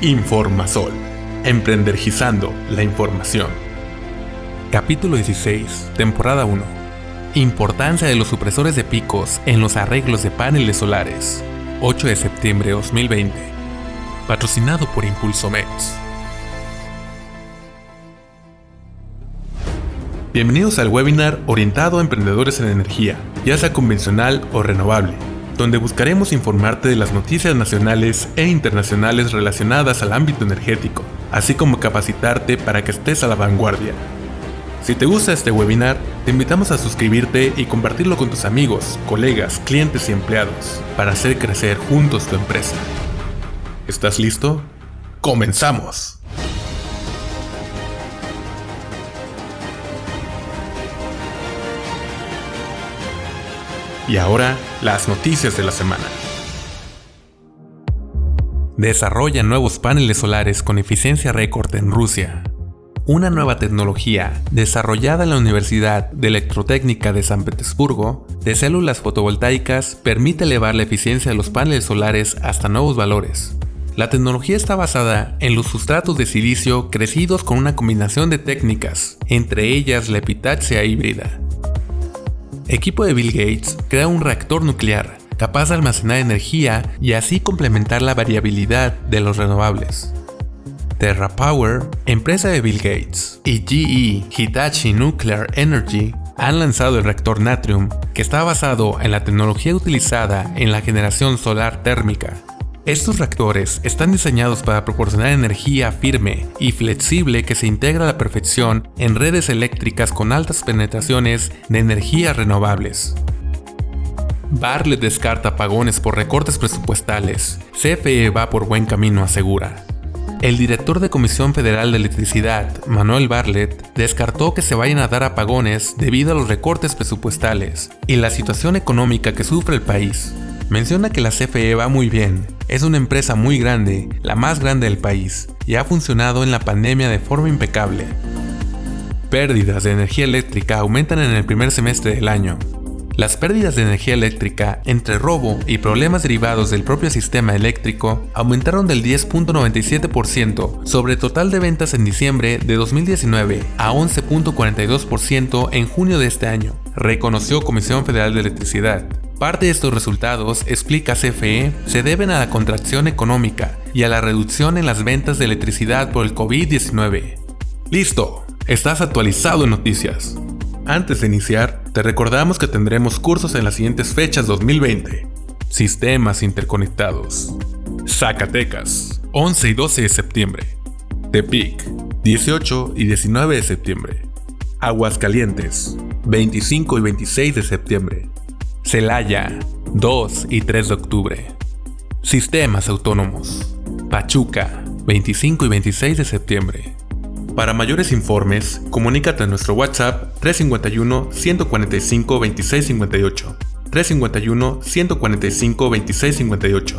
Informasol, emprendergizando la información. Capítulo 16, temporada 1. Importancia de los supresores de picos en los arreglos de paneles solares. 8 de septiembre de 2020. Patrocinado por Impulsomex. Bienvenidos al webinar orientado a emprendedores en energía, ya sea convencional o renovable, donde buscaremos informarte de las noticias nacionales e internacionales relacionadas al ámbito energético, así como capacitarte para que estés a la vanguardia. Si te gusta este webinar, te invitamos a suscribirte y compartirlo con tus amigos, colegas, clientes y empleados, para hacer crecer juntos tu empresa. ¿Estás listo? ¡Comenzamos! Y ahora, las noticias de la semana. Desarrollan nuevos paneles solares con eficiencia récord en Rusia. Una nueva tecnología, desarrollada en la Universidad de Electrotécnica de San Petersburgo, de células fotovoltaicas, permite elevar la eficiencia de los paneles solares hasta nuevos valores. La tecnología está basada en los sustratos de silicio crecidos con una combinación de técnicas, entre ellas la epitaxia híbrida. Equipo de Bill Gates crea un reactor nuclear capaz de almacenar energía y así complementar la variabilidad de los renovables. TerraPower, empresa de Bill Gates, y GE Hitachi Nuclear Energy han lanzado el reactor Natrium, que está basado en la tecnología utilizada en la generación solar térmica. Estos reactores están diseñados para proporcionar energía firme y flexible que se integra a la perfección en redes eléctricas con altas penetraciones de energías renovables. Bartlett descarta apagones por recortes presupuestales. CFE va por buen camino, asegura. El director de Comisión Federal de Electricidad, Manuel Bartlett, descartó que se vayan a dar apagones debido a los recortes presupuestales y la situación económica que sufre el país. Menciona que la CFE va muy bien, es una empresa muy grande, la más grande del país, y ha funcionado en la pandemia de forma impecable. Pérdidas de energía eléctrica aumentan en el primer semestre del año. Las pérdidas de energía eléctrica, entre robo y problemas derivados del propio sistema eléctrico, aumentaron del 10.97% sobre el total de ventas en diciembre de 2019 a 11.42% en junio de este año, reconoció Comisión Federal de Electricidad. Parte de estos resultados, explica CFE, se deben a la contracción económica y a la reducción en las ventas de electricidad por el COVID-19. ¡Listo! Estás actualizado en noticias. Antes de iniciar, te recordamos que tendremos cursos en las siguientes fechas 2020. Sistemas interconectados. Zacatecas, 11 y 12 de septiembre. Tepic, 18 y 19 de septiembre. Aguascalientes, 25 y 26 de septiembre. Celaya, 2 y 3 de octubre. Sistemas autónomos. Pachuca, 25 y 26 de septiembre. Para mayores informes, comunícate a nuestro WhatsApp 351-145-2658. 351-145-2658.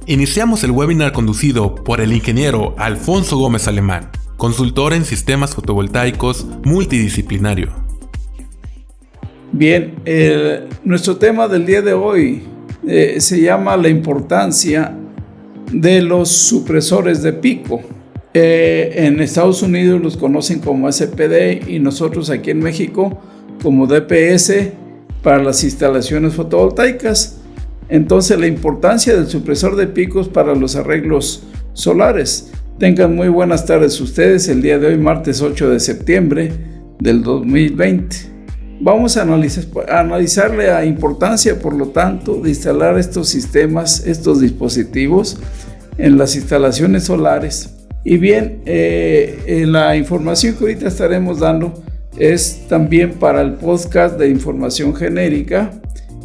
Iniciamos el webinar conducido por el ingeniero Alfonso Gómez Alemán, consultor en sistemas fotovoltaicos multidisciplinario. Bien, nuestro tema del día de hoy se llama la importancia de los supresores de pico. En Estados Unidos los conocen como SPD y nosotros aquí en México como DPS para las instalaciones fotovoltaicas. Entonces, la importancia del supresor de picos para los arreglos solares. Tengan muy buenas tardes ustedes el día de hoy, martes 8 de septiembre del 2020. Vamos a analizar la importancia, por lo tanto, de instalar estos sistemas, estos dispositivos en las instalaciones solares. Y bien, la información que ahorita estaremos dando es también para el podcast de información genérica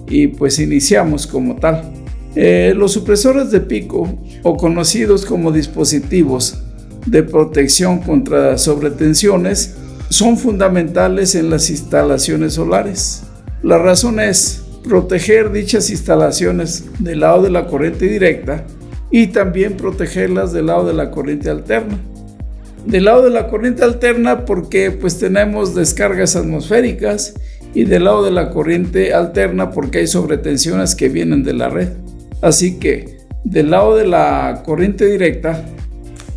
y pues iniciamos como tal. Los supresores de pico, o conocidos como dispositivos de protección contra sobretensiones, son fundamentales en las instalaciones solares. La razón es proteger dichas instalaciones del lado de la corriente directa y también protegerlas del lado de la corriente alterna. Del lado de la corriente alterna porque pues tenemos descargas atmosféricas y del lado de la corriente alterna porque hay sobretensiones que vienen de la red. Así que del lado de la corriente directa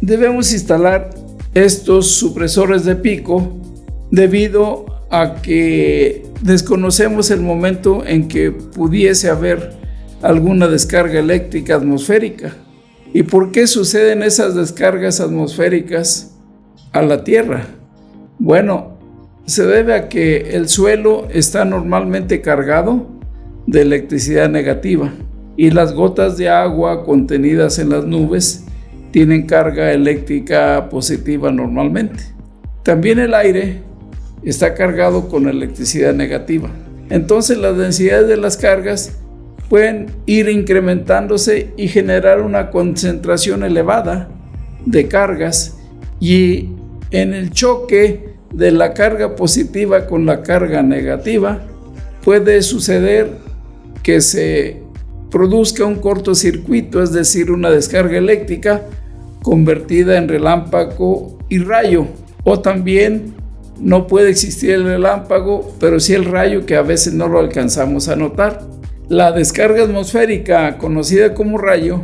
debemos instalar estos supresores de pico debido a que desconocemos el momento en que pudiese haber alguna descarga eléctrica atmosférica. ¿Y por qué suceden esas descargas atmosféricas a la Tierra? Bueno, se debe a que el suelo está normalmente cargado de electricidad negativa y las gotas de agua contenidas en las nubes tienen carga eléctrica positiva normalmente. También el aire está cargado con electricidad negativa. Entonces las densidades de las cargas pueden ir incrementándose y generar una concentración elevada de cargas, y en el choque de la carga positiva con la carga negativa puede suceder que se produzca un cortocircuito, es decir, una descarga eléctrica convertida en relámpago y rayo, o también no puede existir el relámpago, pero sí el rayo, que a veces no lo alcanzamos a notar. La descarga atmosférica, conocida como rayo,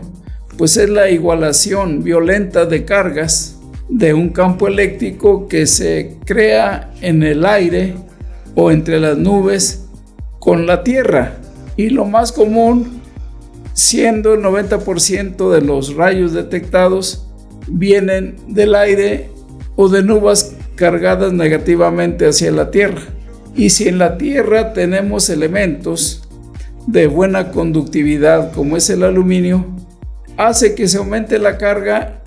pues es la igualación violenta de cargas de un campo eléctrico que se crea en el aire o entre las nubes con la Tierra. Y lo más común, siendo el 90% de los rayos detectados, vienen del aire o de nubes cargadas negativamente hacia la Tierra. Y si en la Tierra tenemos elementos de buena conductividad como es el aluminio, hace que se aumente la carga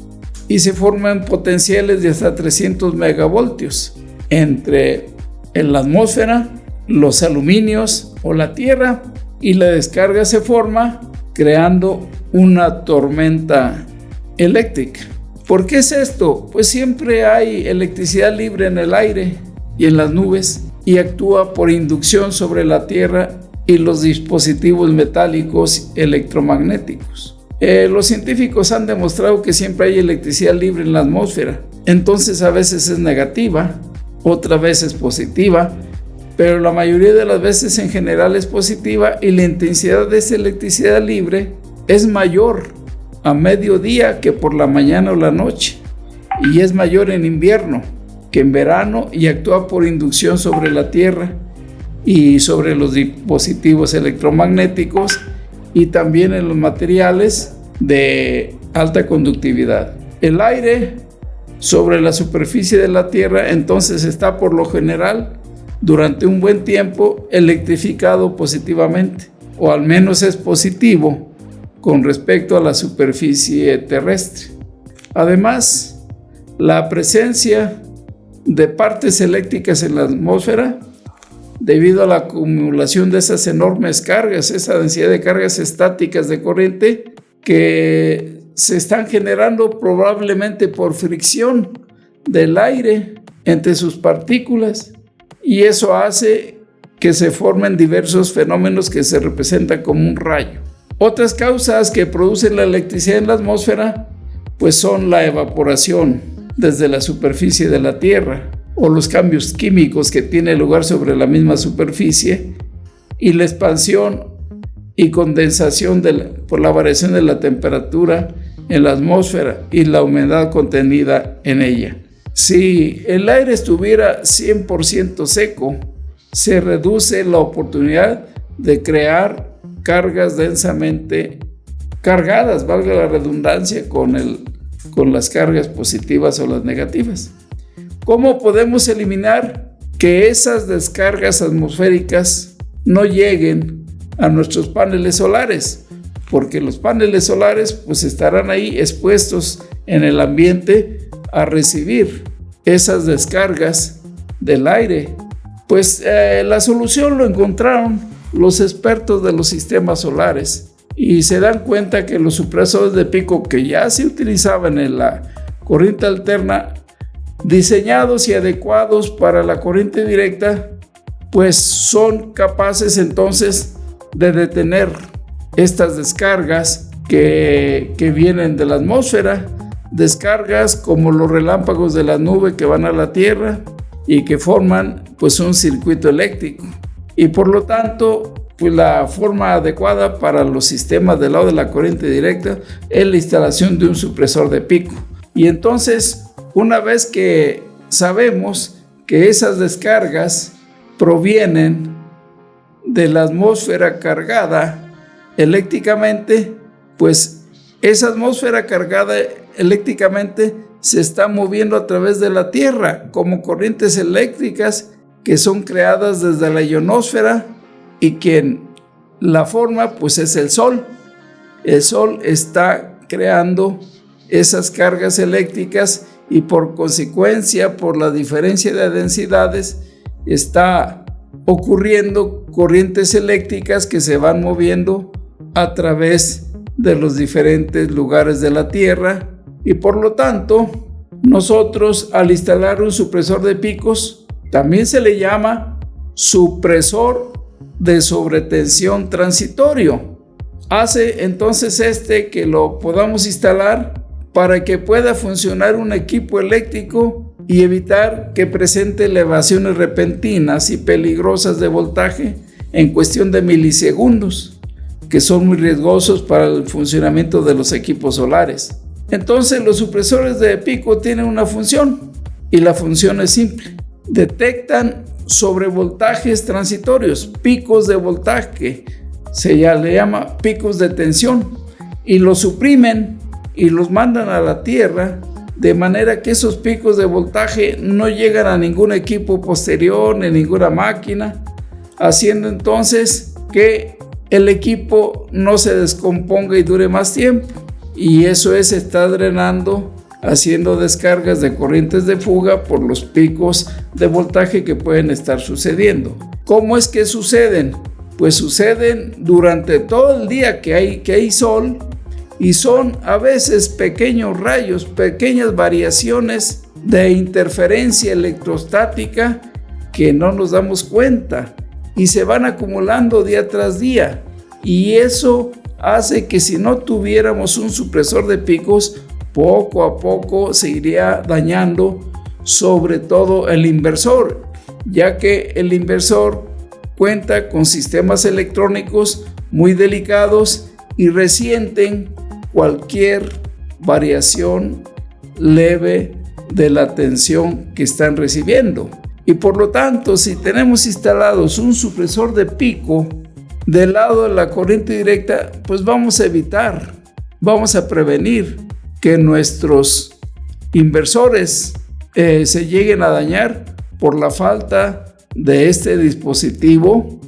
y se forman potenciales de hasta 300 megavoltios entre en la atmósfera, los aluminios o la Tierra, y la descarga se forma creando una tormenta eléctrica. ¿Por qué es esto? Pues siempre hay electricidad libre en el aire y en las nubes, y actúa por inducción sobre la Tierra y los dispositivos metálicos electromagnéticos. Los científicos han demostrado que siempre hay electricidad libre en la atmósfera. Entonces a veces es negativa, otras veces positiva, pero la mayoría de las veces en general es positiva, y la intensidad de esa electricidad libre es mayor a mediodía que por la mañana o la noche, y es mayor en invierno que en verano, y actúa por inducción sobre la Tierra y sobre los dispositivos electromagnéticos, y también en los materiales de alta conductividad. El aire sobre la superficie de la Tierra entonces está por lo general durante un buen tiempo electrificado positivamente, o al menos es positivo con respecto a la superficie terrestre. Además, la presencia de partes eléctricas en la atmósfera, debido a la acumulación de esas enormes cargas, esa densidad de cargas estáticas de corriente que se están generando probablemente por fricción del aire entre sus partículas, y eso hace que se formen diversos fenómenos que se representan como un rayo. Otras causas que producen la electricidad en la atmósfera pues son la evaporación desde la superficie de la Tierra, o los cambios químicos que tienen lugar sobre la misma superficie, y la expansión y condensación por la variación de la temperatura en la atmósfera y la humedad contenida en ella. Si el aire estuviera 100% seco, se reduce la oportunidad de crear cargas densamente cargadas, valga la redundancia, con las cargas positivas o las negativas. ¿Cómo podemos eliminar que esas descargas atmosféricas no lleguen a nuestros paneles solares? Porque los paneles solares pues estarán ahí expuestos en el ambiente a recibir esas descargas del aire. Pues la solución lo encontraron los expertos de los sistemas solares, y se dan cuenta que los supresores de pico que ya se utilizaban en la corriente alterna, diseñados y adecuados para la corriente directa, pues son capaces entonces de detener estas descargas que vienen de la atmósfera, descargas como los relámpagos de la nube que van a la Tierra y que forman pues un circuito eléctrico. Y por lo tanto, pues la forma adecuada para los sistemas del lado de la corriente directa es la instalación de un supresor de pico. Y entonces, una vez que sabemos que esas descargas provienen de la atmósfera cargada eléctricamente, pues esa atmósfera cargada eléctricamente se está moviendo a través de la Tierra como corrientes eléctricas que son creadas desde la ionosfera, y quien la forma pues es el Sol. El Sol está creando esas cargas eléctricas y por consecuencia, por la diferencia de densidades, está ocurriendo corrientes eléctricas que se van moviendo a través de los diferentes lugares de la Tierra. Y por lo tanto, nosotros al instalar un supresor de picos, también se le llama supresor de sobretensión transitorio. Hace entonces que lo podamos instalar para que pueda funcionar un equipo eléctrico y evitar que presente elevaciones repentinas y peligrosas de voltaje en cuestión de milisegundos, que son muy riesgosos para el funcionamiento de los equipos solares. Entonces los supresores de pico tienen una función, y la función es simple: detectan sobrevoltajes transitorios, picos de voltaje, le llama picos de tensión, y los suprimen y los mandan a la Tierra, de manera que esos picos de voltaje no llegan a ningún equipo posterior ni ninguna máquina, haciendo entonces que el equipo no se descomponga y dure más tiempo. Y eso está drenando, haciendo descargas de corrientes de fuga por los picos de voltaje que pueden estar sucediendo. ¿Cómo es que suceden? Pues suceden durante todo el día que hay sol, y son a veces pequeños rayos, pequeñas variaciones de interferencia electrostática que no nos damos cuenta, y se van acumulando día tras día, y eso hace que si no tuviéramos un supresor de picos, poco a poco se iría dañando sobre todo el inversor, ya que el inversor cuenta con sistemas electrónicos muy delicados y resienten cualquier variación leve de la tensión que están recibiendo. Y por lo tanto, si tenemos instalados un supresor de pico del lado de la corriente directa, pues vamos a prevenir que nuestros inversores se lleguen a dañar por la falta de este dispositivo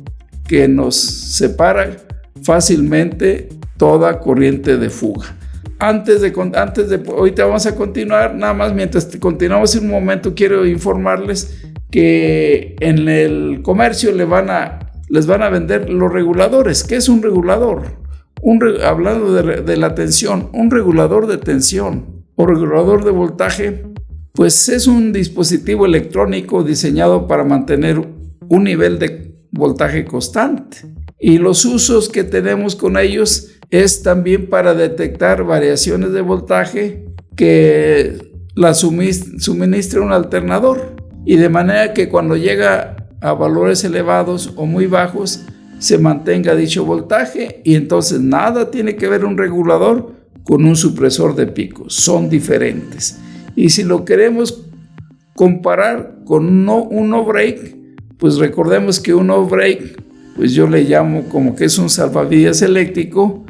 que nos separa fácilmente toda corriente de fuga. Ahorita vamos a continuar, nada más mientras continuamos un momento, quiero informarles que en el comercio les van a vender los reguladores. ¿Qué es un regulador? Hablando de la tensión, un regulador de tensión o regulador de voltaje, pues es un dispositivo electrónico diseñado para mantener un nivel de voltaje constante. Y los usos que tenemos con ellos es también para detectar variaciones de voltaje que la suministra un alternador, y de manera que cuando llega a valores elevados o muy bajos se mantenga dicho voltaje, y entonces nada tiene que ver un regulador con un supresor de picos, son diferentes. Y si lo queremos comparar con un no-break, pues recordemos que un no-break, pues yo le llamo como que es un salvavidas eléctrico,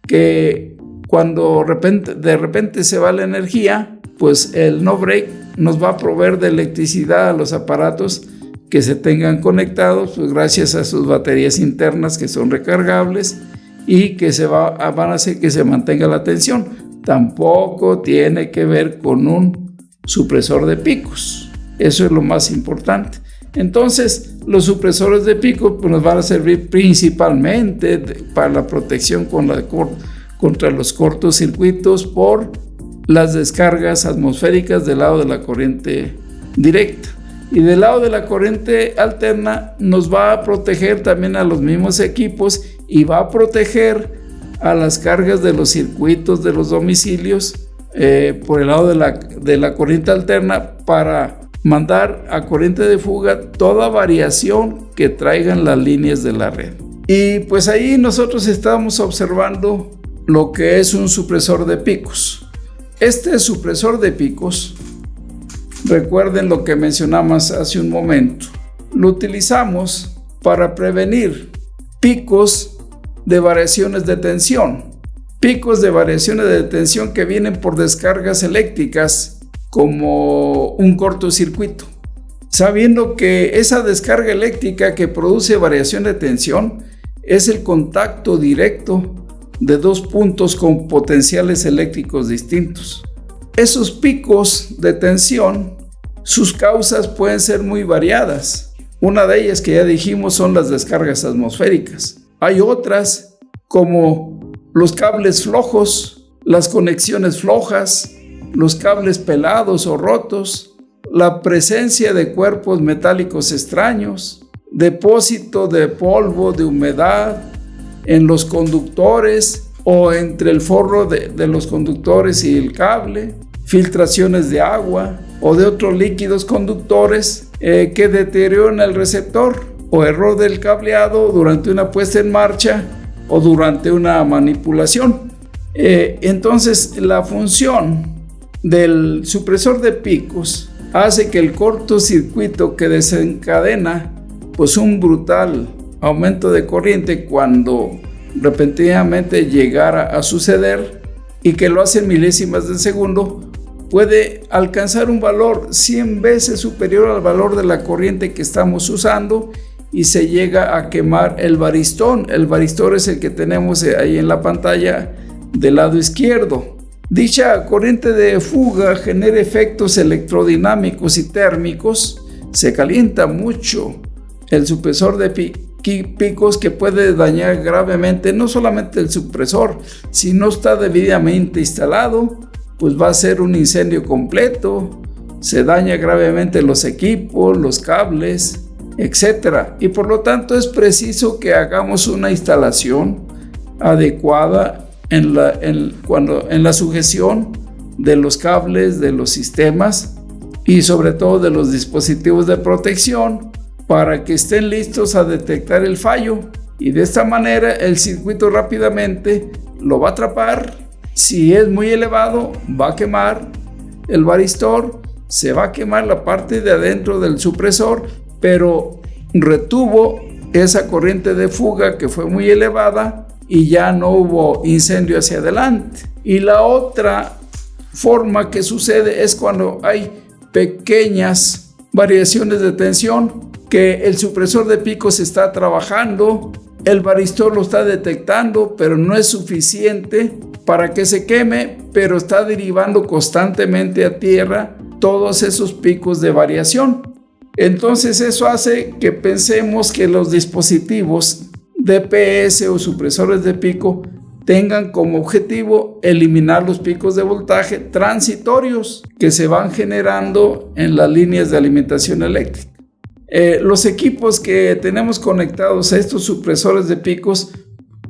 que cuando de repente se va la energía, pues el no-break nos va a proveer de electricidad a los aparatos que se tengan conectados, pues gracias a sus baterías internas que son recargables y que van a hacer que se mantenga la tensión. Tampoco tiene que ver con un supresor de picos. Eso es lo más importante. Entonces, los supresores de pico pues, nos van a servir principalmente para la protección contra los cortocircuitos por las descargas atmosféricas del lado de la corriente directa. Y del lado de la corriente alterna nos va a proteger también a los mismos equipos, y va a proteger a las cargas de los circuitos de los domicilios por el lado de la corriente alterna, para mandar a corriente de fuga toda variación que traigan las líneas de la red. Y pues ahí nosotros estamos observando lo que es un supresor de picos. Este supresor de picos, recuerden lo que mencionamos hace un momento, lo utilizamos para prevenir picos de variaciones de tensión. Picos de variaciones de tensión que vienen por descargas eléctricas como un cortocircuito. Sabiendo que esa descarga eléctrica que produce variación de tensión es el contacto directo de dos puntos con potenciales eléctricos distintos. Esos picos de tensión, sus causas pueden ser muy variadas. Una de ellas que ya dijimos son las descargas atmosféricas. Hay otras como los cables flojos, las conexiones flojas, los cables pelados o rotos, la presencia de cuerpos metálicos extraños, depósito de polvo, de humedad en los conductores o entre el forro de los conductores y el cable, filtraciones de agua o de otros líquidos conductores que deterioran el receptor, o error del cableado durante una puesta en marcha o durante una manipulación. Entonces, la función del supresor de picos hace que el cortocircuito que desencadena pues un brutal aumento de corriente cuando repentinamente llegara a suceder, y que lo hace en milésimas de segundo, puede alcanzar un valor 100 veces superior al valor de la corriente que estamos usando, y se llega a quemar el varistón. El varistón es el que tenemos ahí en la pantalla del lado izquierdo. Dicha corriente de fuga genera efectos electrodinámicos y térmicos. Se calienta mucho el supresor de picos, que puede dañar gravemente no solamente el supresor, si no está debidamente instalado, pues va a ser un incendio completo. Se daña gravemente los equipos, los cables, etcétera. Y por lo tanto es preciso que hagamos una instalación adecuada en la sujeción de los cables, de los sistemas y sobre todo de los dispositivos de protección, para que estén listos a detectar el fallo, y de esta manera el circuito rápidamente lo va a atrapar. Si es muy elevado, va a quemar el varistor, se va a quemar la parte de adentro del supresor, pero retuvo esa corriente de fuga que fue muy elevada y ya no hubo incendio hacia adelante. Y la otra forma que sucede es cuando hay pequeñas variaciones de tensión, que el supresor de picos está trabajando, el varistor lo está detectando, pero no es suficiente para que se queme, pero está derivando constantemente a tierra todos esos picos de variación. Entonces eso hace que pensemos que los dispositivos DPS o supresores de pico tengan como objetivo eliminar los picos de voltaje transitorios que se van generando en las líneas de alimentación eléctrica. Los equipos que tenemos conectados a estos supresores de picos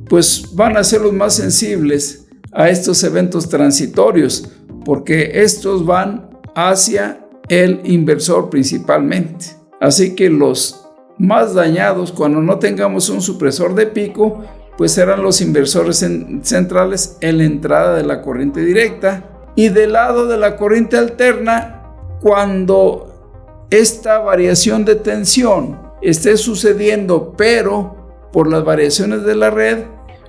pues van a ser los más sensibles a estos eventos transitorios, porque estos van hacia el inversor principalmente. Así que los más dañados cuando no tengamos un supresor de pico pues serán los inversores centrales en la entrada de la corriente directa, y del lado de la corriente alterna, cuando esta variación de tensión esté sucediendo, pero por las variaciones de la red,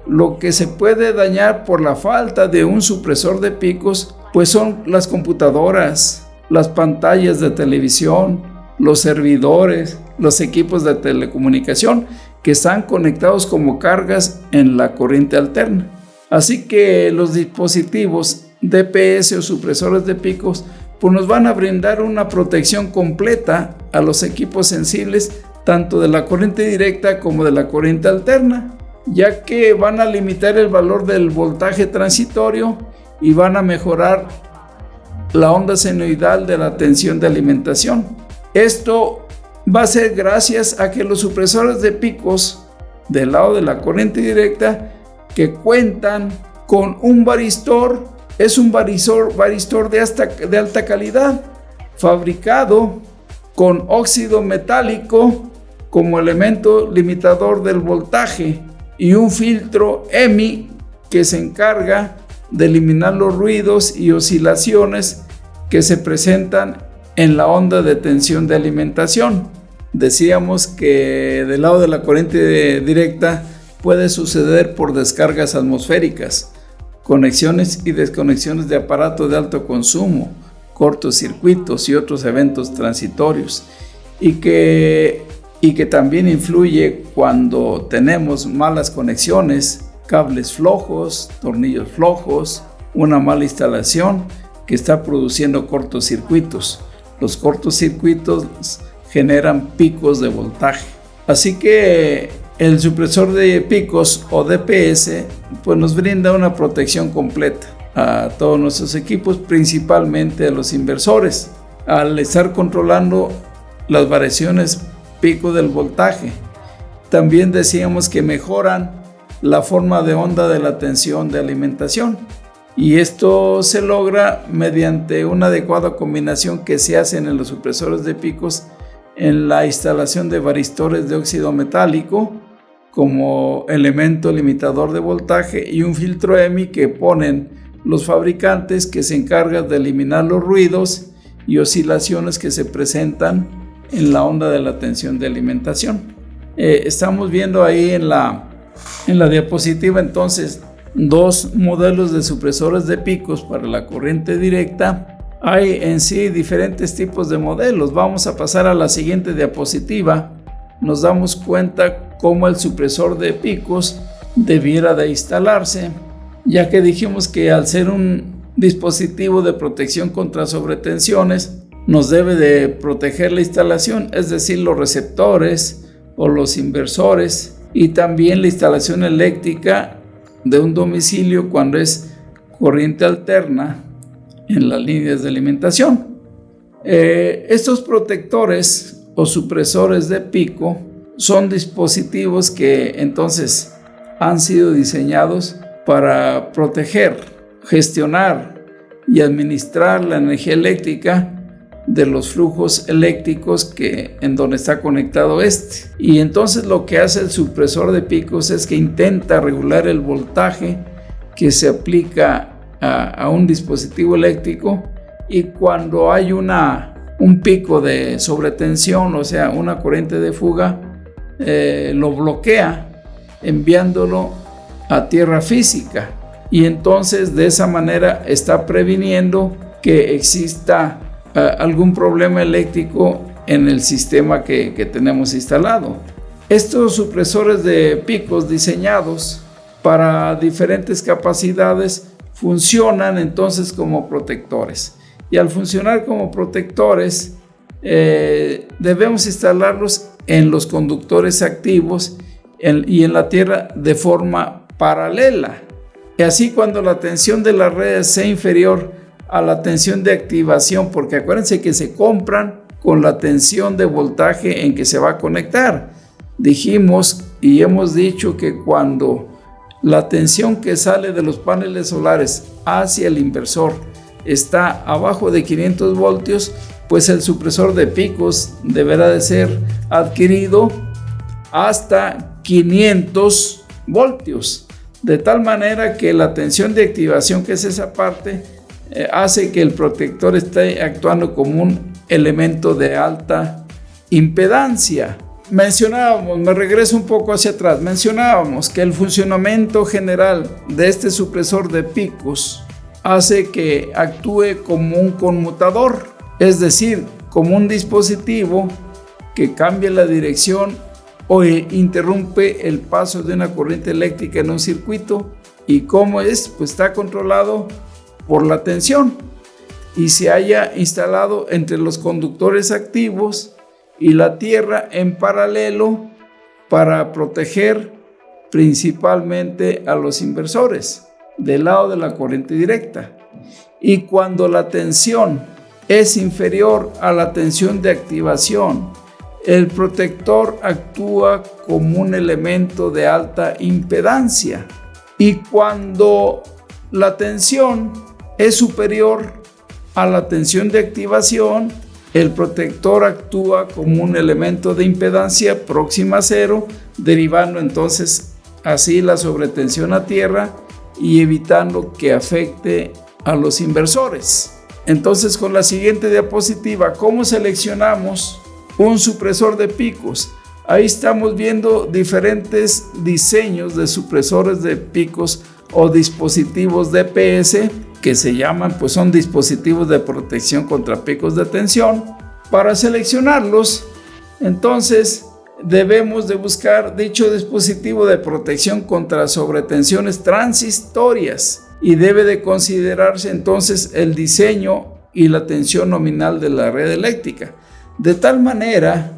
lo que se puede dañar por la falta de un supresor de picos pues son las computadoras, las pantallas de televisión, los servidores, los equipos de telecomunicación que están conectados como cargas en la corriente alterna. Así que los dispositivos DPS o supresores de picos pues nos van a brindar una protección completa a los equipos sensibles, tanto de la corriente directa como de la corriente alterna, ya que van a limitar el valor del voltaje transitorio y van a mejorar la onda senoidal de la tensión de alimentación. Esto va a ser gracias a que los supresores de picos del lado de la corriente directa, que cuentan con un varistor, es un varistor de alta calidad, fabricado con óxido metálico como elemento limitador del voltaje, y un filtro EMI que se encarga de eliminar los ruidos y oscilaciones que se presentan en la onda de tensión de alimentación. Decíamos que del lado de la corriente directa puede suceder por descargas atmosféricas, conexiones y desconexiones de aparatos de alto consumo, cortocircuitos y otros eventos transitorios, y que también influye cuando tenemos malas conexiones, cables flojos, tornillos flojos, una mala instalación que está produciendo cortocircuitos. Los cortocircuitos generan picos de voltaje. Así que el supresor de picos o DPS pues nos brinda una protección completa a todos nuestros equipos, principalmente a los inversores, al estar controlando las variaciones pico del voltaje. También decíamos que mejoran la forma de onda de la tensión de alimentación, y esto se logra mediante una adecuada combinación que se hace en los supresores de picos en la instalación de varistores de óxido metálico como elemento limitador de voltaje y un filtro EMI que ponen los fabricantes, que se encargan de eliminar los ruidos y oscilaciones que se presentan en la onda de la tensión de alimentación. Estamos viendo ahí en la diapositiva entonces dos modelos de supresores de picos para la corriente directa. Hay en sí diferentes tipos de modelos. Vamos a pasar a la siguiente diapositiva. Nos damos cuenta cómo el supresor de picos debiera de instalarse, ya que dijimos que al ser un dispositivo de protección contra sobretensiones, nos debe de proteger la instalación, es decir, los receptores o los inversores, y también la instalación eléctrica de un domicilio cuando es corriente alterna en las líneas de alimentación. Estos protectores o supresores de pico son dispositivos que entonces han sido diseñados para proteger, gestionar y administrar la energía eléctrica de los flujos eléctricos en donde está conectado este. Y entonces lo que hace el supresor de picos es que intenta regular el voltaje que se aplica a un dispositivo eléctrico, y cuando hay un pico de sobretensión, o sea, una corriente de fuga, lo bloquea enviándolo a tierra física, y entonces de esa manera está previniendo que exista algún problema eléctrico en el sistema que tenemos instalado. Estos supresores de picos diseñados para diferentes capacidades funcionan entonces como protectores, y al funcionar como protectores debemos instalarlos en los conductores activos y en la tierra de forma paralela, y así cuando la tensión de las redes sea inferior a la tensión de activación, porque acuérdense que se compran con la tensión de voltaje en que se va a conectar. Dijimos y hemos dicho que cuando la tensión que sale de los paneles solares hacia el inversor está abajo de 500 voltios, pues el supresor de picos deberá de ser adquirido hasta 500 voltios, de tal manera que la tensión de activación, que es esa parte, hace que el protector esté actuando como un elemento de alta impedancia. Me regreso un poco hacia atrás, mencionábamos que el funcionamiento general de este supresor de picos hace que actúe como un conmutador, es decir, como un dispositivo que cambia la dirección o interrumpe el paso de una corriente eléctrica en un circuito. ¿Y cómo es? Pues está controlado por la tensión y se haya instalado entre los conductores activos y la tierra en paralelo para proteger principalmente a los inversores del lado de la corriente directa. Y cuando la tensión es inferior a la tensión de activación, el protector actúa como un elemento de alta impedancia. Y cuando la tensión es superior a la tensión de activación, el protector actúa como un elemento de impedancia próxima a cero, derivando entonces así la sobretensión a tierra y evitando que afecte a los inversores. Entonces, con la siguiente diapositiva, ¿cómo seleccionamos un supresor de picos? Ahí estamos viendo diferentes diseños de supresores de picos o dispositivos DPS, que se llaman, pues son dispositivos de protección contra picos de tensión. Para seleccionarlos, entonces debemos de buscar dicho dispositivo de protección contra sobretensiones transitorias y debe de considerarse entonces el diseño y la tensión nominal de la red eléctrica, de tal manera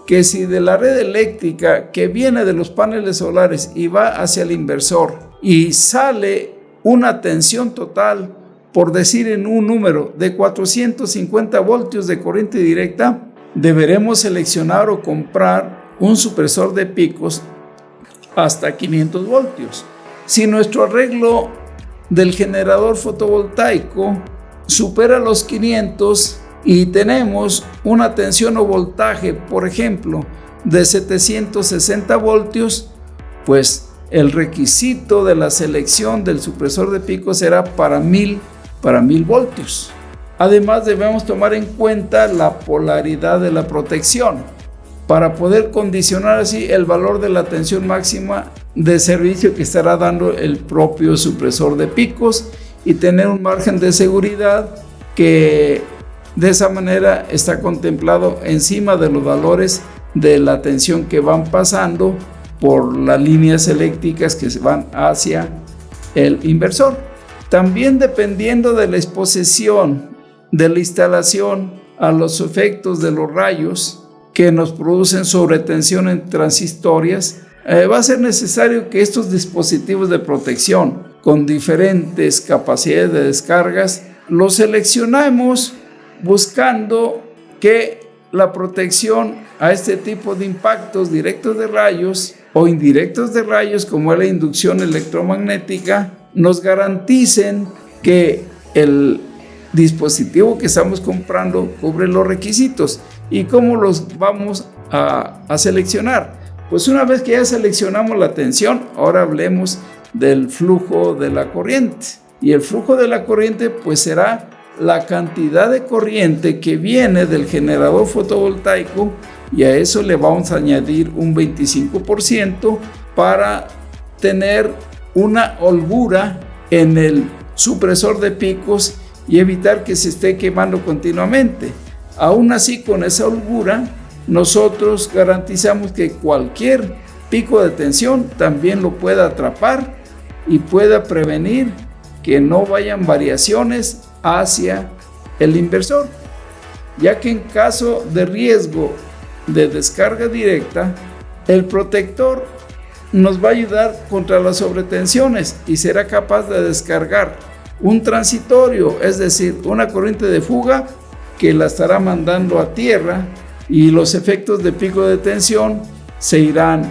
que si de la red eléctrica que viene de los paneles solares y va hacia el inversor y sale una tensión total, por decir en un número, de 450 voltios de corriente directa, deberemos seleccionar o comprar un supresor de picos hasta 500 voltios. Si nuestro arreglo del generador fotovoltaico supera los 500 y tenemos una tensión o voltaje, por ejemplo, de 760 voltios, pues el requisito de la selección del supresor de picos será para 1000 voltios. Además, debemos tomar en cuenta la polaridad de la protección para poder condicionar así el valor de la tensión máxima de servicio que estará dando el propio supresor de picos y tener un margen de seguridad que de esa manera está contemplado encima de los valores de la tensión que van pasando por las líneas eléctricas que se van hacia el inversor. También, dependiendo de la exposición de la instalación a los efectos de los rayos que nos producen sobretensión en transistorias, va a ser necesario que estos dispositivos de protección con diferentes capacidades de descargas los seleccionemos buscando que la protección a este tipo de impactos directos de rayos o indirectos de rayos, como es la inducción electromagnética, nos garanticen que el dispositivo que estamos comprando cubre los requisitos. ¿Y cómo los vamos a seleccionar? Pues una vez que ya seleccionamos la tensión, ahora hablemos del flujo de la corriente. Y el flujo de la corriente pues será la cantidad de corriente que viene del generador fotovoltaico, y a eso le vamos a añadir un 25% para tener una holgura en el supresor de picos y evitar que se esté quemando continuamente. Aún así, con esa holgura, nosotros garantizamos que cualquier pico de tensión también lo pueda atrapar y pueda prevenir que no vayan variaciones hacia el inversor, ya que en caso de riesgo de descarga directa, el protector nos va a ayudar contra las sobretensiones y será capaz de descargar un transitorio, es decir, una corriente de fuga que la estará mandando a tierra, y los efectos de pico de tensión se irán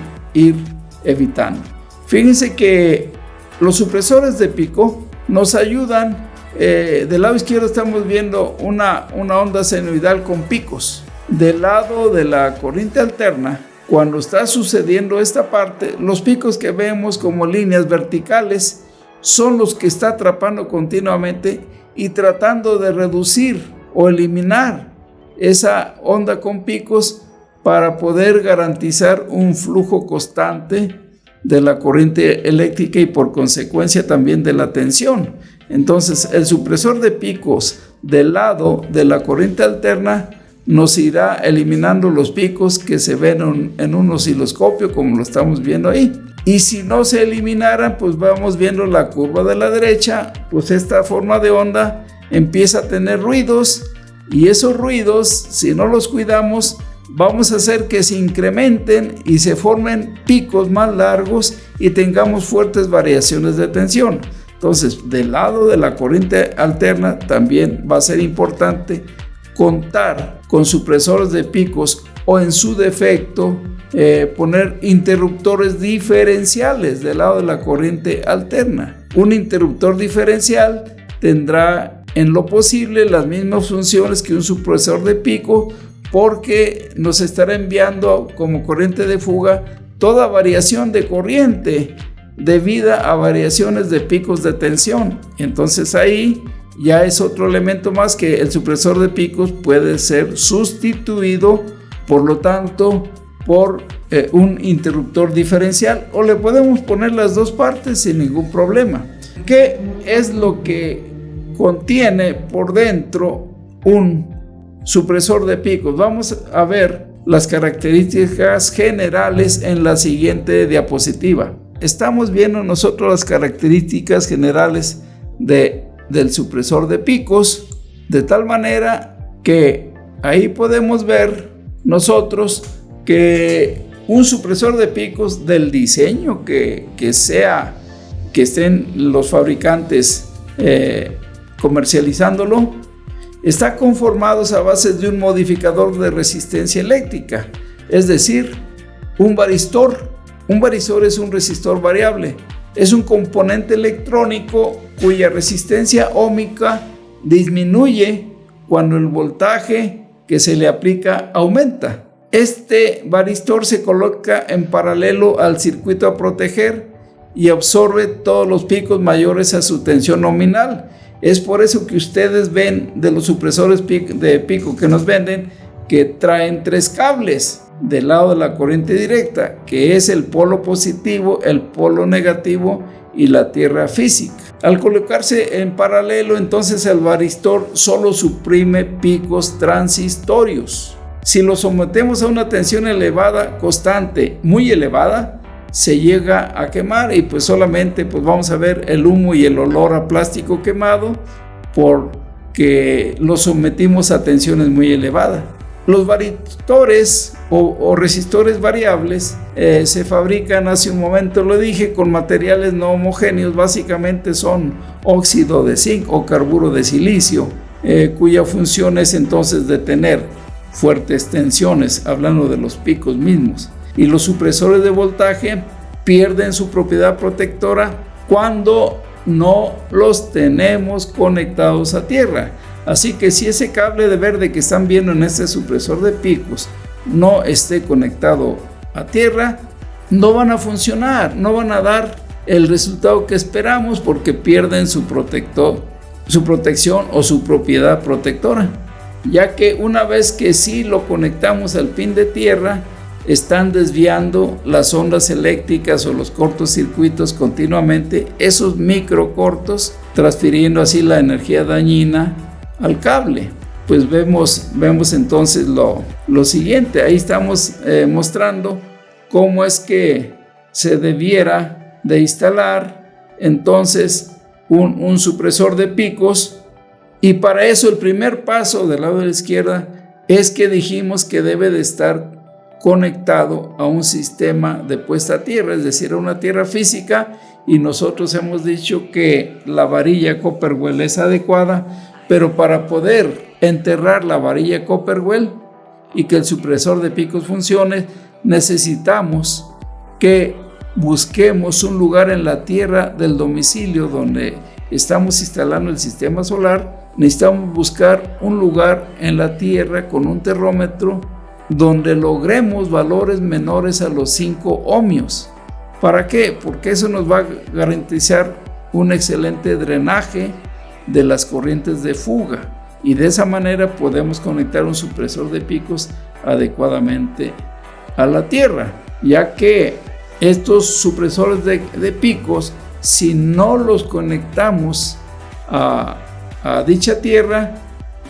evitando. Fíjense que los supresores de pico nos ayudan. Del lado izquierdo estamos viendo una onda senoidal con picos. Del lado de la corriente alterna, cuando está sucediendo esta parte, los picos que vemos como líneas verticales son los que está atrapando continuamente y tratando de reducir o eliminar esa onda con picos para poder garantizar un flujo constante de la corriente eléctrica y por consecuencia también de la tensión. Entonces, el supresor de picos del lado de la corriente alterna nos irá eliminando los picos que se ven en un osciloscopio, como lo estamos viendo ahí. Y si no se eliminaran, pues vamos viendo la curva de la derecha, pues esta forma de onda empieza a tener ruidos, y esos ruidos, si no los cuidamos, vamos a hacer que se incrementen y se formen picos más largos y tengamos fuertes variaciones de tensión. Entonces, del lado de la corriente alterna también va a ser importante contar con supresores de picos o, en su defecto, poner interruptores diferenciales del lado de la corriente alterna. Un interruptor diferencial tendrá en lo posible las mismas funciones que un supresor de pico, porque nos estará enviando como corriente de fuga toda variación de corriente debido a variaciones de picos de tensión. Entonces ahí ya es otro elemento más que el supresor de picos puede ser sustituido, por lo tanto, por un interruptor diferencial, o le podemos poner las dos partes sin ningún problema. ¿Qué es lo que contiene por dentro un supresor de picos? Vamos a ver las características generales en la siguiente diapositiva. Estamos viendo nosotros las características generales del supresor de picos, de tal manera que ahí podemos ver nosotros que un supresor de picos del diseño que estén los fabricantes comercializándolo, está conformado a base de un modificador de resistencia eléctrica, es decir, un varistor. Un varistor es un resistor variable, es un componente electrónico cuya resistencia óhmica disminuye cuando el voltaje que se le aplica aumenta. Este varistor se coloca en paralelo al circuito a proteger y absorbe todos los picos mayores a su tensión nominal. Es por eso que ustedes ven de los supresores de pico que nos venden que traen 3 cables del lado de la corriente directa, que es el polo positivo, el polo negativo y la tierra física. Al colocarse en paralelo, entonces el varistor solo suprime picos transitorios. Si lo sometemos a una tensión elevada, constante, muy elevada, se llega a quemar y pues solamente vamos a ver el humo y el olor a plástico quemado porque lo sometimos a tensiones muy elevadas. Los varistores o resistores variables se fabrican, hace un momento lo dije, con materiales no homogéneos. Básicamente son óxido de zinc o carburo de silicio, cuya función es entonces de tener fuertes tensiones, hablando de los picos mismos. Y los supresores de voltaje pierden su propiedad protectora cuando no los tenemos conectados a tierra. Así que si ese cable de verde que están viendo en este supresor de picos no esté conectado a tierra, no van a funcionar, no van a dar el resultado que esperamos porque pierden su protección o su propiedad protectora. Ya que una vez que sí lo conectamos al pin de tierra, están desviando las ondas eléctricas o los cortocircuitos continuamente, esos microcortos, transfiriendo así la energía dañina al cable. Pues vemos entonces lo siguiente. Ahí estamos mostrando cómo es que se debiera de instalar entonces un supresor de picos. Y para eso el primer paso del lado de la izquierda es que dijimos que debe de estar conectado a un sistema de puesta a tierra, es decir, a una tierra física, y nosotros hemos dicho que la varilla Copperwell es adecuada, pero para poder enterrar la varilla Copperwell y que el supresor de picos funcione, necesitamos que busquemos un lugar en la tierra del domicilio donde estamos instalando el sistema solar. Necesitamos buscar un lugar en la tierra con un termómetro donde logremos valores menores a los 5 ohmios. ¿Para qué? Porque eso nos va a garantizar un excelente drenaje de las corrientes de fuga y de esa manera podemos conectar un supresor de picos adecuadamente a la tierra, ya que estos supresores de picos, si no los conectamos a dicha tierra,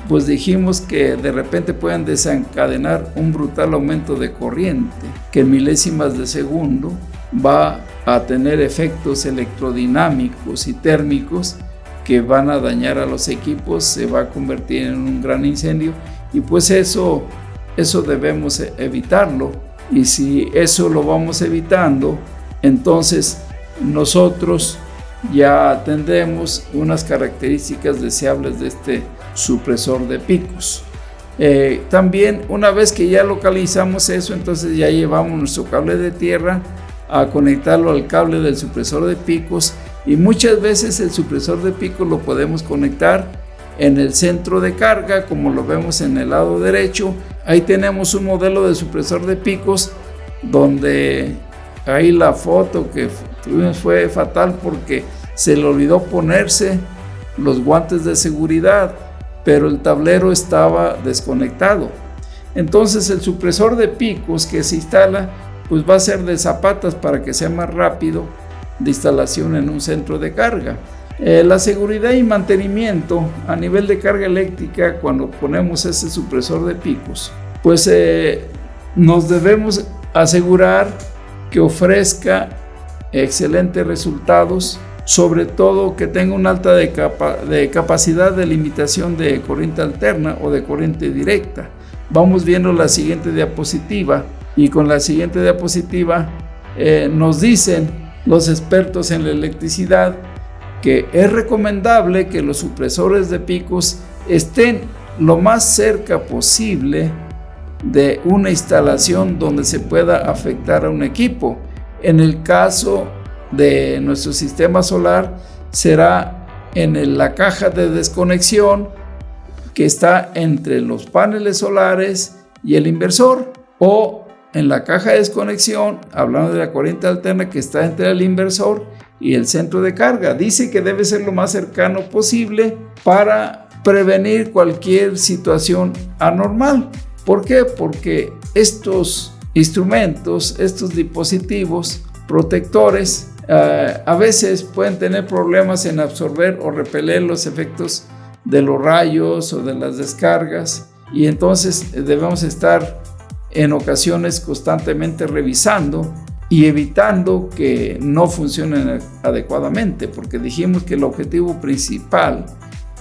pues dijimos que de repente pueden desencadenar un brutal aumento de corriente que en milésimas de segundo va a tener efectos electrodinámicos y térmicos que van a dañar a los equipos, se va a convertir en un gran incendio y pues eso debemos evitarlo. Y si eso lo vamos evitando, entonces nosotros ya tendremos unas características deseables de este supresor de picos. También una vez que ya localizamos eso, entonces ya llevamos nuestro cable de tierra a conectarlo al cable del supresor de picos y muchas veces el supresor de picos lo podemos conectar en el centro de carga, como lo vemos en el lado derecho. Ahí tenemos un modelo de supresor de picos donde ahí la foto Fue fatal porque se le olvidó ponerse los guantes de seguridad, pero el tablero estaba desconectado. Entonces el supresor de picos que se instala pues va a ser de zapatas para que sea más rápido de instalación en un centro de carga. La seguridad y mantenimiento a nivel de carga eléctrica, cuando ponemos ese supresor de picos, pues nos debemos asegurar que ofrezca excelentes resultados, sobre todo que tenga una alta de capacidad de limitación de corriente alterna o de corriente directa. Vamos viendo la siguiente diapositiva, y con la siguiente diapositiva nos dicen los expertos en la electricidad que es recomendable que los supresores de picos estén lo más cerca posible de una instalación donde se pueda afectar a un equipo. En el caso de nuestro sistema solar será en la caja de desconexión que está entre los paneles solares y el inversor, o en la caja de desconexión, hablando de la corriente alterna, que está entre el inversor y el centro de carga. Dice que debe ser lo más cercano posible para prevenir cualquier situación anormal. ¿Por qué? Porque estos instrumentos, estos dispositivos protectores, a veces pueden tener problemas en absorber o repeler los efectos de los rayos o de las descargas, y entonces debemos estar en ocasiones constantemente revisando y evitando que no funcionen adecuadamente, porque dijimos que el objetivo principal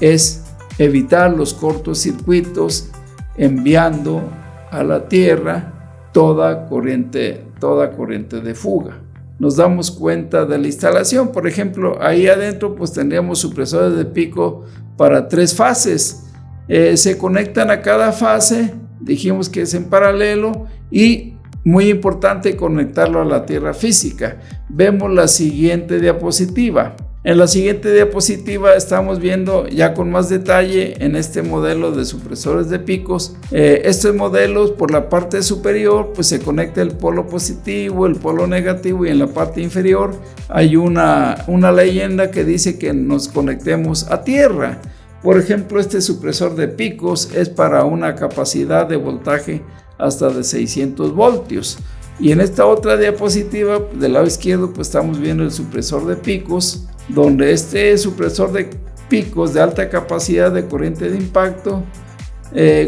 es evitar los cortocircuitos, enviando a la Tierra toda corriente de fuga. Nos damos cuenta de la instalación. Por ejemplo, ahí adentro pues tendríamos supresores de pico para 3 fases. Se conectan a cada fase, dijimos que es en paralelo, y muy importante conectarlo a la tierra física. Vemos la siguiente diapositiva. En la siguiente diapositiva estamos viendo ya con más detalle en este modelo de supresores de picos. Estos modelos, por la parte superior pues se conecta el polo positivo, el polo negativo, y en la parte inferior hay una leyenda que dice que nos conectemos a tierra. Por ejemplo, este supresor de picos es para una capacidad de voltaje hasta de 600 voltios. Y en esta otra diapositiva del lado izquierdo pues estamos viendo el supresor de picos, donde este supresor de picos de alta capacidad de corriente de impacto,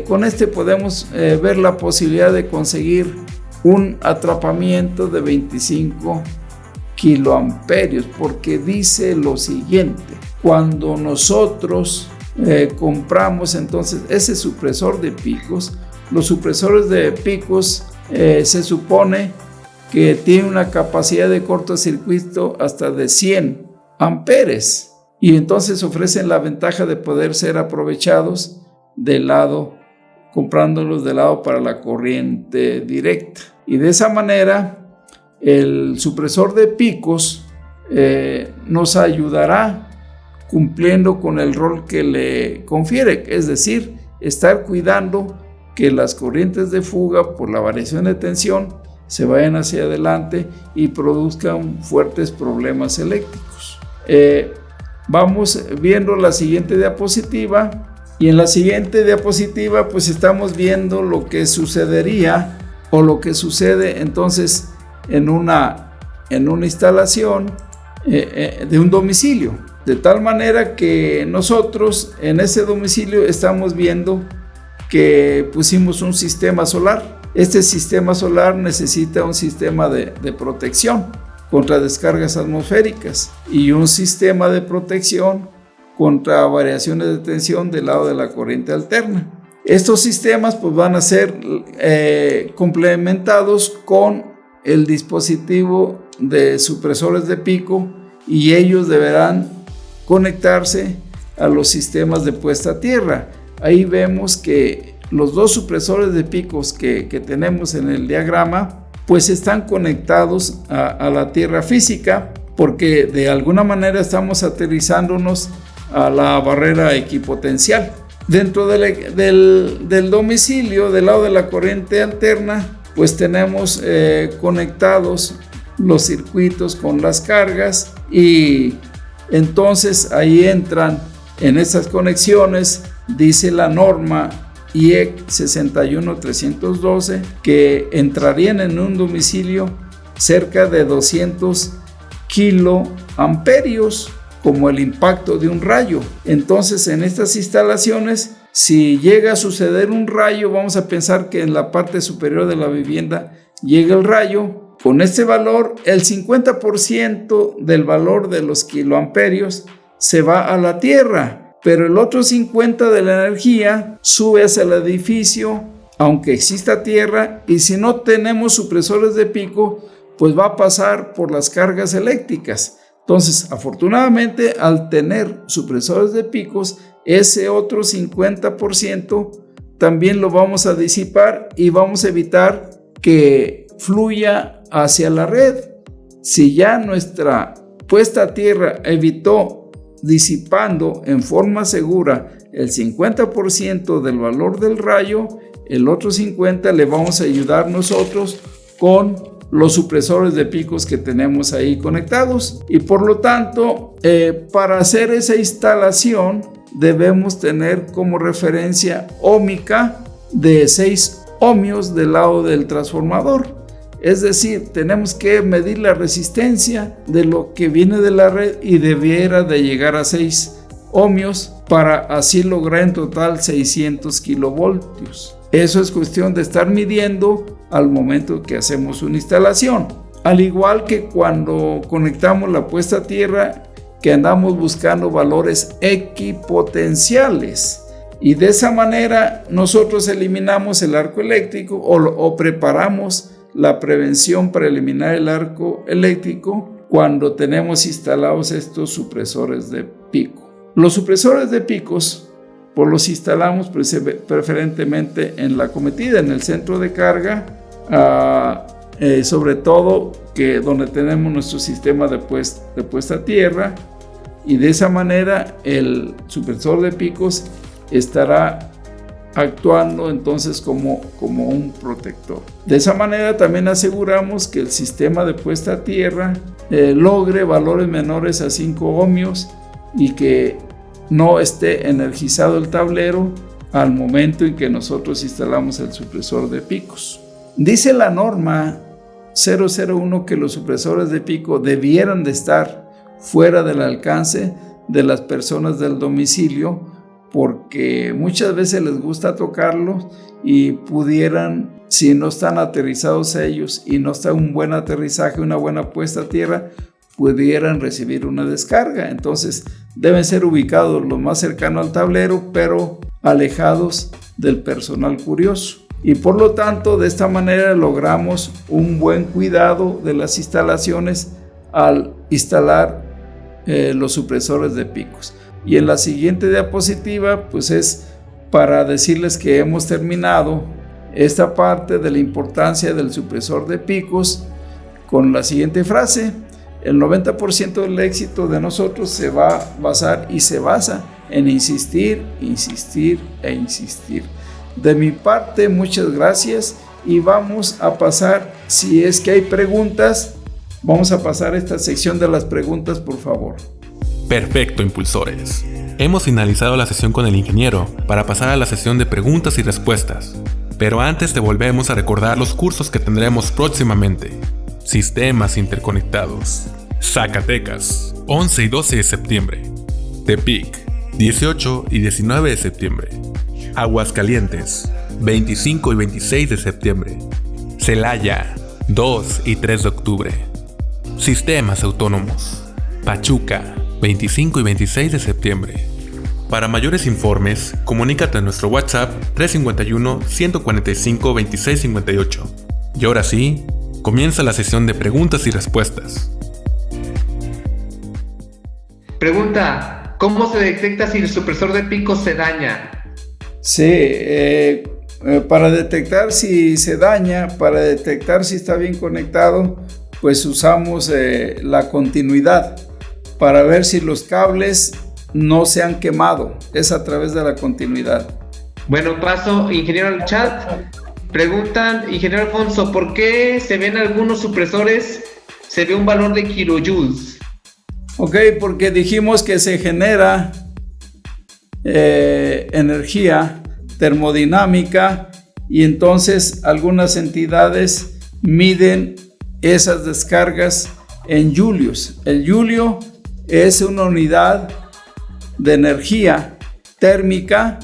con este podemos ver la posibilidad de conseguir un atrapamiento de 25 kiloamperios, porque dice lo siguiente: cuando nosotros compramos entonces ese supresor de picos, los supresores de picos se supone que tiene una capacidad de cortocircuito hasta de 100 amperes, y entonces ofrecen la ventaja de poder ser aprovechados del lado, comprándolos del lado para la corriente directa. Y de esa manera el supresor de picos nos ayudará cumpliendo con el rol que le confiere, es decir, estar cuidando que las corrientes de fuga por la variación de tensión se vayan hacia adelante y produzcan fuertes problemas eléctricos. Vamos viendo la siguiente diapositiva, y en la siguiente diapositiva pues estamos viendo lo que sucedería o lo que sucede entonces en una instalación de un domicilio, de tal manera que nosotros en ese domicilio estamos viendo que pusimos un sistema solar. Este sistema solar necesita un sistema de protección contra descargas atmosféricas y un sistema de protección contra variaciones de tensión del lado de la corriente alterna. Estos sistemas pues van a ser complementados con el dispositivo de supresores de pico, y ellos deberán conectarse a los sistemas de puesta a tierra. Ahí vemos que los 2 supresores de picos que tenemos en el diagrama pues están conectados a la tierra física, porque de alguna manera estamos aterrizándonos a la barrera equipotencial. Dentro del domicilio, del lado de la corriente alterna, pues tenemos conectados los circuitos con las cargas, y entonces ahí entran en estas conexiones, dice la norma IEC 61312, que entrarían en un domicilio cerca de 200 kiloamperios como el impacto de un rayo. Entonces, en estas instalaciones, si llega a suceder un rayo, vamos a pensar que en la parte superior de la vivienda llega el rayo. Con este valor, el 50% del valor de los kiloamperios se va a la tierra, pero el otro 50% de la energía sube hacia el edificio, aunque exista tierra, y si no tenemos supresores de pico, pues va a pasar por las cargas eléctricas. Entonces, afortunadamente, al tener supresores de picos, ese otro 50% también lo vamos a disipar y vamos a evitar que fluya hacia la red. Si ya nuestra puesta a tierra evitó disipando en forma segura el 50% del valor del rayo, el otro 50% le vamos a ayudar nosotros con los supresores de picos que tenemos ahí conectados. Y por lo tanto, para hacer esa instalación debemos tener como referencia óhmica de 6 ohmios del lado del transformador. Es decir, tenemos que medir la resistencia de lo que viene de la red y debiera de llegar a 6 ohmios para así lograr en total 600 kilovoltios. Eso es cuestión de estar midiendo al momento que hacemos una instalación. Al igual que cuando conectamos la puesta a tierra, que andamos buscando valores equipotenciales. Y de esa manera nosotros eliminamos el arco eléctrico o preparamos la prevención para eliminar el arco eléctrico cuando tenemos instalados estos supresores de pico. Los supresores de picos pues los instalamos preferentemente en la cometida, en el centro de carga, sobre todo que donde tenemos nuestro sistema de puesta a tierra, y de esa manera el supresor de picos estará actuando entonces como un protector. De esa manera también aseguramos que el sistema de puesta a tierra logre valores menores a 5 ohmios y que no esté energizado el tablero al momento en que nosotros instalamos el supresor de picos. Dice la norma 001 que los supresores de pico debieran de estar fuera del alcance de las personas del domicilio, porque muchas veces les gusta tocarlos y pudieran, si no están aterrizados ellos y no está un buen aterrizaje, una buena puesta a tierra, pudieran recibir una descarga. Entonces deben ser ubicados lo más cercano al tablero, pero alejados del personal curioso. Y por lo tanto, de esta manera logramos un buen cuidado de las instalaciones al instalar los supresores de picos. Y en la siguiente diapositiva, pues es para decirles que hemos terminado esta parte de la importancia del supresor de picos con la siguiente frase: el 90% del éxito de nosotros se va a basar y se basa en insistir, insistir e insistir. De mi parte, muchas gracias, y vamos a pasar, si es que hay preguntas, vamos a pasar a esta sección de las preguntas, por favor. Perfecto, impulsores. Hemos finalizado la sesión con el ingeniero para pasar a la sesión de preguntas y respuestas. Pero antes te volvemos a recordar los cursos que tendremos próximamente. Sistemas interconectados. Zacatecas, 11 y 12 de septiembre. Tepic, 18 y 19 de septiembre. Aguascalientes, 25 y 26 de septiembre. Celaya, 2 y 3 de octubre. Sistemas autónomos. Pachuca, 25 y 26 de septiembre. Para mayores informes, comunícate a nuestro WhatsApp 351-145-2658. Y ahora sí, comienza la sesión de preguntas y respuestas. Pregunta: ¿cómo se detecta si el supresor de picos se daña? Sí, para detectar si se daña, para detectar si está bien conectado, pues usamos la continuidad para ver si los cables no se han quemado. Es a través de la continuidad. Bueno, paso, ingeniero, al chat. Preguntan, ingeniero Alfonso, ¿por qué se ven algunos supresores se ve un valor de kilojoules? Ok, porque dijimos que se genera energía termodinámica y entonces algunas entidades miden esas descargas en julios. El julio es una unidad de energía térmica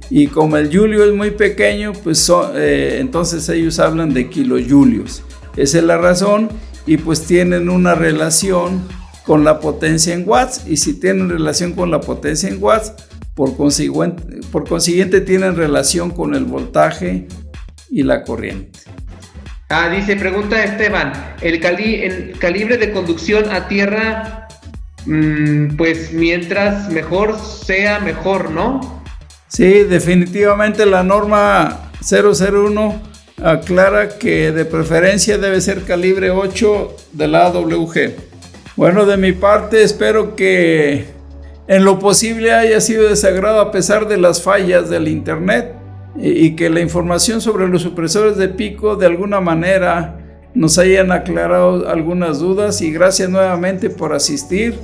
y como el julio es muy pequeño, pues entonces ellos hablan de kilojulios. Esa es la razón y pues tienen una relación con la potencia en watts y si tienen relación con la potencia en watts, por consiguiente tienen relación con el voltaje y la corriente. Pregunta Esteban, el calibre de conducción a tierra, pues mientras mejor sea mejor, ¿no? Sí, definitivamente la norma 001 aclara que de preferencia debe ser calibre 8 de la AWG. Bueno, de mi parte espero que en lo posible haya sido de su agrado a pesar de las fallas del internet y que la información sobre los supresores de pico de alguna manera nos hayan aclarado algunas dudas y gracias nuevamente por asistir.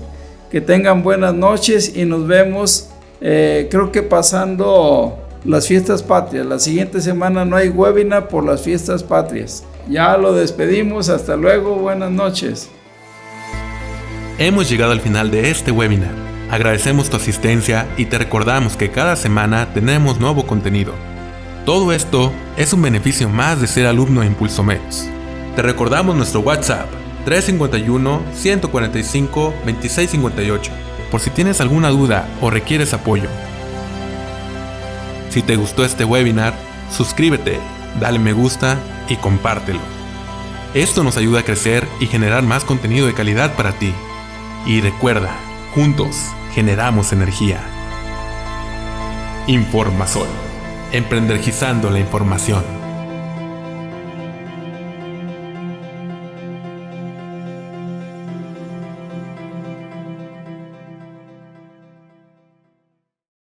Que tengan buenas noches y nos vemos creo que pasando las fiestas patrias. La siguiente semana no hay webinar por las fiestas patrias. Ya lo despedimos, hasta luego, buenas noches. Hemos llegado al final de este webinar. Agradecemos tu asistencia y te recordamos que cada semana tenemos nuevo contenido. Todo esto es un beneficio más de ser alumno de Impulsomex. Te recordamos nuestro WhatsApp 351-145-2658 por si tienes alguna duda o requieres apoyo. Si te gustó este webinar, suscríbete, dale me gusta y compártelo. Esto nos ayuda a crecer y generar más contenido de calidad para ti. Y recuerda, juntos generamos energía. Informasol, emprendergizando la información.